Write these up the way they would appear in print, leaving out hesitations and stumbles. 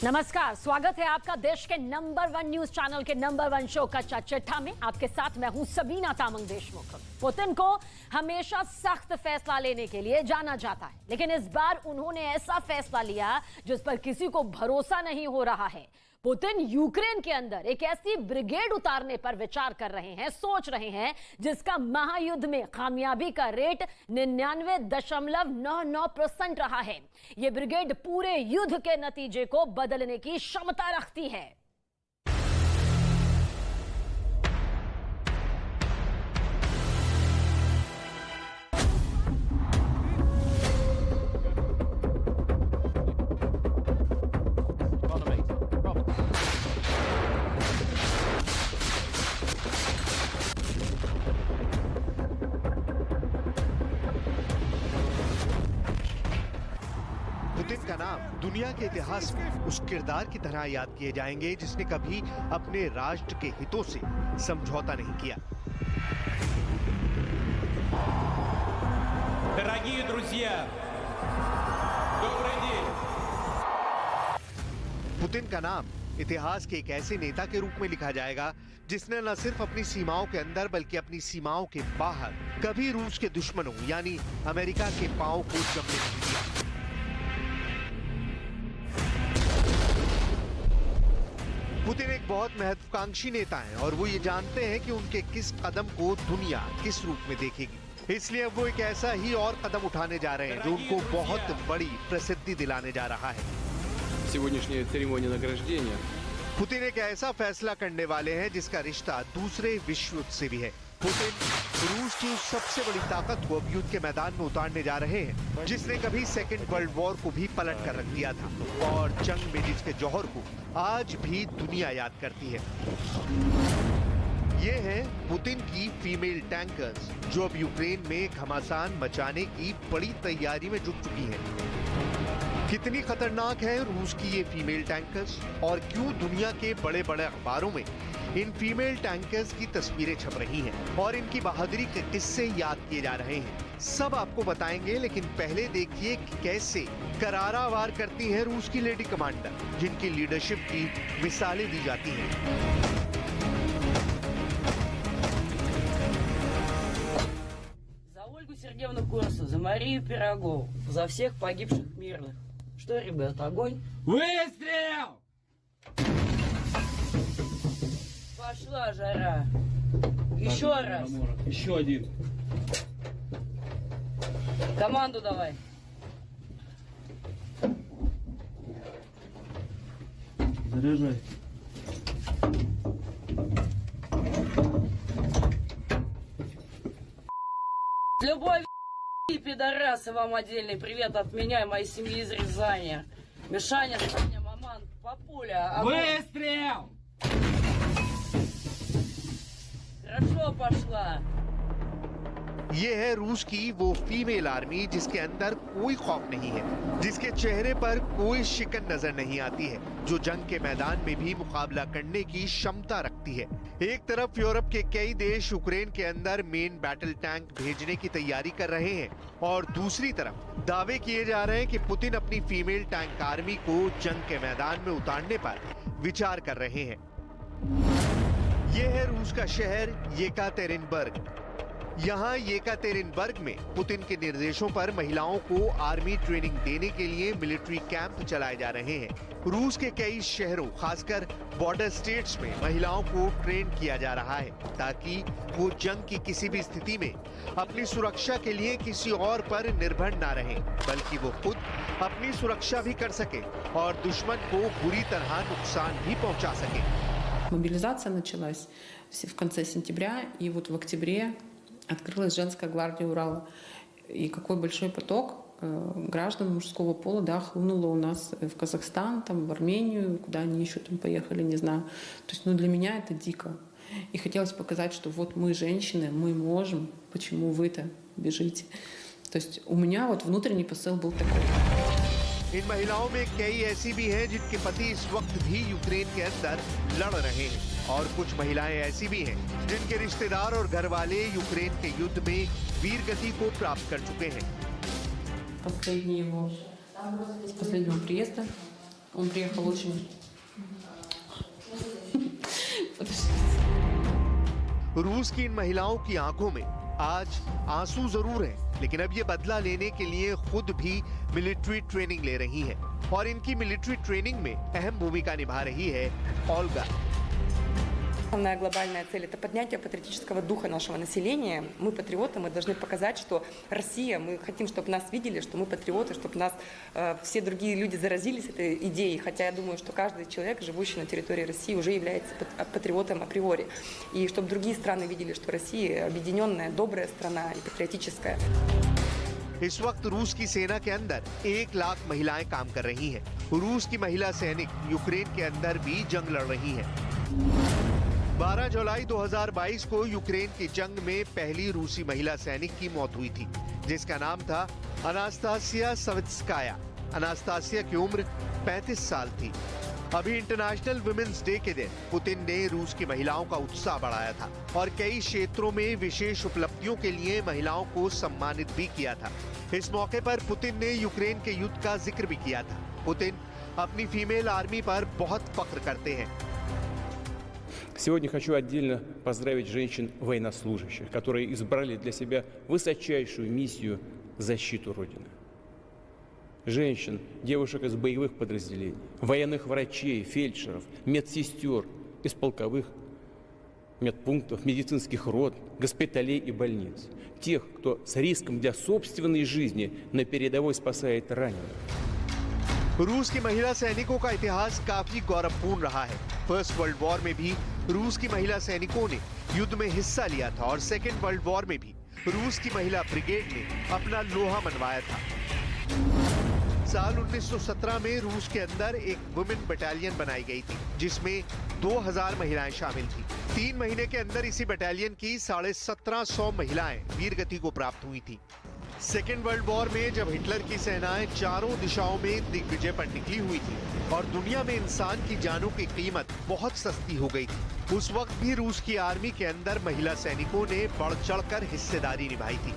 नमस्कार, स्वागत है आपका देश के नंबर 1 न्यूज चैनल के नंबर 1 शो कच्चा चिट्ठा में। आपके साथ मैं हूं सबीना तामंग देशमुख। पुतिन को हमेशा सख्त फैसला लेने के लिए जाना जाता है, लेकिन इस बार उन्होंने ऐसा फैसला लिया जिस पर किसी को भरोसा नहीं हो रहा है। पुतिन यूक्रेन के अंदर एक ऐसी ब्रिगेड उतारने पर विचार कर रहे हैं, सोच रहे हैं, जिसका महायुद्ध में कामयाबी का रेट 99.99% रहा है। यह ब्रिगेड पूरे युद्ध के नतीजे को बदलने की क्षमता रखती है। पुतिन का नाम दुनिया के इतिहास में उस किरदार की तरह याद किए जाएंगे जिसने कभी अपने राष्ट्र के हितों से समझौता नहीं किया। Дорогие друзья, добрый день. पुतिन का नाम इतिहास के एक ऐसे नेता के रूप में लिखा जाएगा जिसने न सिर्फ अपनी सीमाओं के अंदर बल्कि अपनी सीमाओं के बाहर कभी रूस के दुश्मनों यानी अमेरिका के पांव को जमने नहीं दिया। पुतिन एक बहुत महत्वाकांक्षी नेता हैं और वो ये जानते हैं कि उनके किस कदम को दुनिया किस रूप में देखेगी। इसलिए अब वो एक ऐसा ही और कदम उठाने जा रहे हैं जो उनको बहुत बड़ी प्रसिद्धि दिलाने जा रहा है। Сегодняшняя церемония награждения. पुतिन एक ऐसा फैसला करने वाले हैं जिसका रिश्ता दूसरे विश्व युद्ध से भी है। पुतिन रूस की सबसे बड़ी ताकत को अब युद्ध के मैदान में उतारने जा रहे हैं, जिसने कभी सेकेंड वर्ल्ड वॉर को भी पलट कर रख दिया था और जंग में जिसके जौहर को आज भी दुनिया याद करती है। ये हैं पुतिन की फीमेल टैंकर्स जो अब यूक्रेन में घमासान मचाने की बड़ी तैयारी में जुट चुकी हैं। कितनी खतरनाक है रूस की ये फीमेल टैंकर्स और क्यों दुनिया के बड़े बड़े अखबारों में इन फीमेल टैंकर्स की तस्वीरें छप रही हैं और इनकी बहादुरी के किस्से याद किए जा रहे हैं, सब आपको बताएंगे। लेकिन पहले देखिए कि कैसे करारा वार करती हैं रूस की लेडी कमांडर, जिनकी लीडरशिप की मिसालें दी जाती हैं। За Ольгу Сергеевну Курсу, за Марию Пирогову, за всех погибших мирных. Что, ребят, огонь? Выстрел! Пошла жара. Еще раз. Еще один. Команду давай. Заряжай. Любовь и пидорасы, вам отдельный привет от меня и моей семьи из Рязани. Мишаня, Саня, Маман, Папуля. Выстрел! Хорошо пошла. ये है रूस की वो फीमेल आर्मी जिसके अंदर कोई खौफ नहीं है, जिसके चेहरे पर कोई शिकन नजर नहीं आती है, जो जंग के मैदान में भी मुकाबला करने की क्षमता रखती है। एक तरफ यूरोप के कई देश यूक्रेन के अंदर मेन बैटल टैंक भेजने की तैयारी कर रहे हैं और दूसरी तरफ दावे किए जा रहे हैं कि पुतिन अपनी फीमेल टैंक आर्मी को जंग के मैदान में उतारने पर विचार कर रहे हैं। यह है रूस का शहर येकातेरिनबर्ग। यहाँ येकातेरिनबर्ग में पुतिन के निर्देशों पर महिलाओं को आर्मी ट्रेनिंग देने के लिए मिलिट्री कैंप चलाए जा रहे हैं। रूस के कई शहरों, खासकर बॉर्डर स्टेट्स में महिलाओं को ट्रेन किया जा रहा है ताकि वो जंग की किसी भी स्थिति में अपनी सुरक्षा के लिए किसी और पर निर्भर ना रहें, बल्कि वो खुद अपनी सुरक्षा भी कर सके और दुश्मन को बुरी तरह नुकसान भी पहुंचा सके। Мобилизация началась в конце сентября, и вот в октябре открылась женская гвардия Урала. И какой большой поток граждан мужского пола, да, хлынуло у нас в Казахстан, там, в Армению, куда они еще там поехали, не знаю. То есть, ну, для меня это дико. И хотелось показать, что вот мы, женщины, мы можем, почему вы-то бежите. То есть у меня вот внутренний посыл был такой. इन महिलाओं में कई ऐसी भी हैं जिनके पति इस वक्त भी यूक्रेन के अंदर लड़ रहे हैं और कुछ महिलाएं ऐसी भी हैं जिनके रिश्तेदार और घर वाले यूक्रेन के युद्ध में वीर गति को प्राप्त कर चुके हैं। С последнего приезда Он приехал очень... रूस की इन महिलाओं की आंखों में आज आंसू जरूर हैं, लेकिन अब ये बदला लेने के लिए खुद भी मिलिट्री ट्रेनिंग ले रही हैं और इनकी मिलिट्री ट्रेनिंग में अहम भूमिका निभा रही है ओल्गा। Основная глобальная цель – это поднятие патриотического духа нашего населения. Мы патриоты, мы должны показать, что Россия, мы хотим, чтобы нас видели, что мы патриоты, чтобы нас все другие люди заразились этой идеей. Хотя я думаю, что каждый человек, живущий на территории России, уже является патриотом априори. И чтобы другие страны видели, что Россия объединенная, добрая страна и патриотическая. इस वक्त रूस की सेना के अंदर 1 लाख महिलाएं काम कर रही हैं। रूस की महिला सैनिक यूक्रेन के अंदर भी जंग लड़ रही हैं। 12 जुलाई 2022 को यूक्रेन की जंग में पहली रूसी महिला सैनिक की मौत हुई थी, जिसका नाम था अनास्तासिया सवित्स्काया। अनास्तासिया की उम्र 35 साल थी। अभी इंटरनेशनल वुमेन्स डे के दिन पुतिन ने रूस की महिलाओं का उत्साह बढ़ाया था और कई क्षेत्रों में विशेष उपलब्धियों के लिए महिलाओं को सम्मानित भी किया था। इस मौके पर पुतिन ने यूक्रेन के युद्ध का जिक्र भी किया था। पुतिन अपनी फीमेल आर्मी पर बहुत फख्र करते हैं। Сегодня хочу отдельно поздравить женщин-военнослужащих, которые избрали для себя высочайшую миссию – защиту Родины. Женщин, девушек из боевых подразделений, военных врачей, фельдшеров, медсестер из полковых медпунктов, медицинских рот, госпиталей и больниц. Тех, кто с риском для собственной жизни на передовой спасает раненых. रूस की महिला सैनिकों का इतिहास काफी गौरवपूर्ण रहा है। फर्स्ट वर्ल्ड वॉर में भी रूस की महिला सैनिकों ने युद्ध में हिस्सा लिया था और सेकेंड वर्ल्ड वॉर में भी रूस की महिला ब्रिगेड ने अपना लोहा मनवाया था। साल 1917 में रूस के अंदर एक वुमेन बटालियन बनाई गई थी, जिसमें 2000 महिलाएं शामिल थी। 3 महीने के अंदर इसी बटालियन की 1750 महिलाएं वीरगति को प्राप्त हुई थी। सेकेंड वर्ल्ड वॉर में जब हिटलर की सेनाएं चारों दिशाओं में दिग्विजय पर निकली हुई थी और दुनिया में इंसान की जानों की कीमत बहुत सस्ती हो गई थी, उस वक्त भी रूस की आर्मी के अंदर महिला सैनिकों ने बढ़ चढ़कर हिस्सेदारी निभाई थी।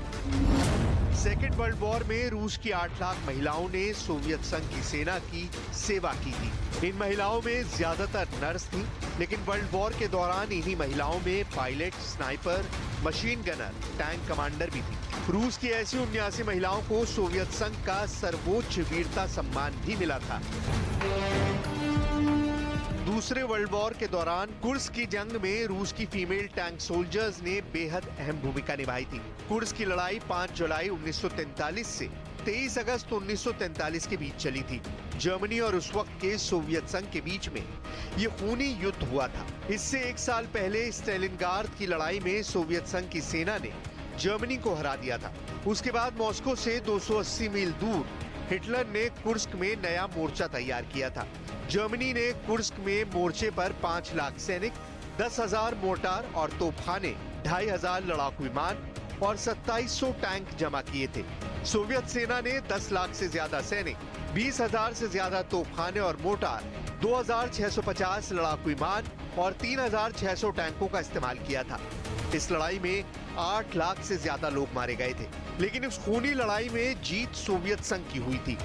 सेकेंड वर्ल्ड वॉर में रूस की 8 लाख महिलाओं ने सोवियत संघ की सेना की सेवा की थी। इन महिलाओं में ज्यादातर नर्स थीं, लेकिन वर्ल्ड वॉर के दौरान इन्हीं महिलाओं में pilot, sniper, machine gunner, tank commander भी थी। रूस की ऐसी 79 महिलाओं को सोवियत संघ का सर्वोच्च वीरता सम्मान भी मिला था। दूसरे वर्ल्ड वॉर के दौरान कुर्स्क की जंग में रूस की फीमेल टैंक सोल्जर्स ने बेहद अहम भूमिका निभाई थी। कुर्स्क की लड़ाई 5 जुलाई 1943 से 23 अगस्त 1943 के बीच चली थी। जर्मनी और उस वक्त के सोवियत संघ के बीच में ये खूनी युद्ध हुआ था। इससे 1 साल पहले स्टेलिनग्राड की लड़ाई में सोवियत संघ की सेना ने जर्मनी को हरा दिया था। उसके बाद मॉस्को से 280 मील दूर हिटलर ने कुर्स्क में नया मोर्चा तैयार किया था। जर्मनी ने कुर्स्क में मोर्चे पर 5 लाख सैनिक, 10,000 मोर्टार और तोपखाने, 2,500 लड़ाकू विमान और 2700 टैंक जमा किए थे। सोवियत सेना ने 10 लाख से ज्यादा सैनिक, 20,000 से ज्यादा तोपखाने और मोर्टार, 2,650 लड़ाकू विमान और 3,600 टैंकों का इस्तेमाल किया था। इस लड़ाई में 8 लाख से ज्यादा लोग मारे गए थे, लेकिन इस खूनी लड़ाई में जीत सोवियत संघ की हुई थी।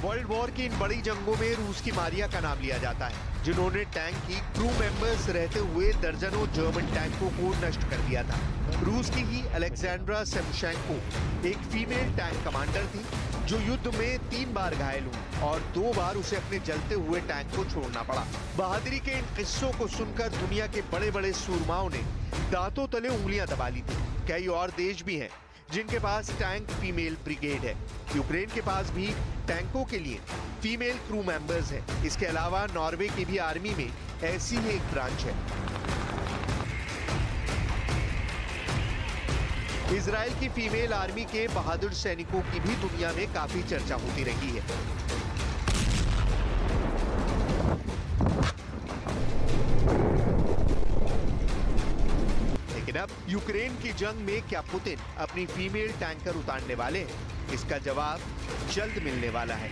वर्ल्ड वॉर की इन बड़ी जंगों में रूस की मारिया का नाम लिया जाता है, जिन्होंने टैंक की क्रू मेंबर्स रहते हुए दर्जनों जर्मन टैंकों को नष्ट कर दिया था। रूस की ही अलेक्जेंड्रा सेमशेंको एक फीमेल टैंक कमांडर थी, जो युद्ध में 3 बार घायल हुई और 2 बार उसे अपने जलते हुए टैंक को छोड़ना पड़ा। बहादुरी के इन किस्सों को सुनकर दुनिया के बड़े बड़े सूरमाओं ने दांतों तले उंगलियां दबा ली थी। कई और देश भी हैं जिनके पास टैंक फीमेल ब्रिगेड है। यूक्रेन के पास भी टैंकों के लिए फीमेल क्रू मेंबर्स हैं। इसके अलावा नॉर्वे की भी आर्मी में ऐसी ही एक ब्रांच है। इजराइल की फीमेल आर्मी के बहादुर सैनिकों की भी दुनिया में काफी चर्चा होती रही है। लेकिन अब यूक्रेन की जंग में क्या पुतिन अपनी फीमेल टैंकर उतारने वाले हैं? इसका जवाब जल्द मिलने वाला है।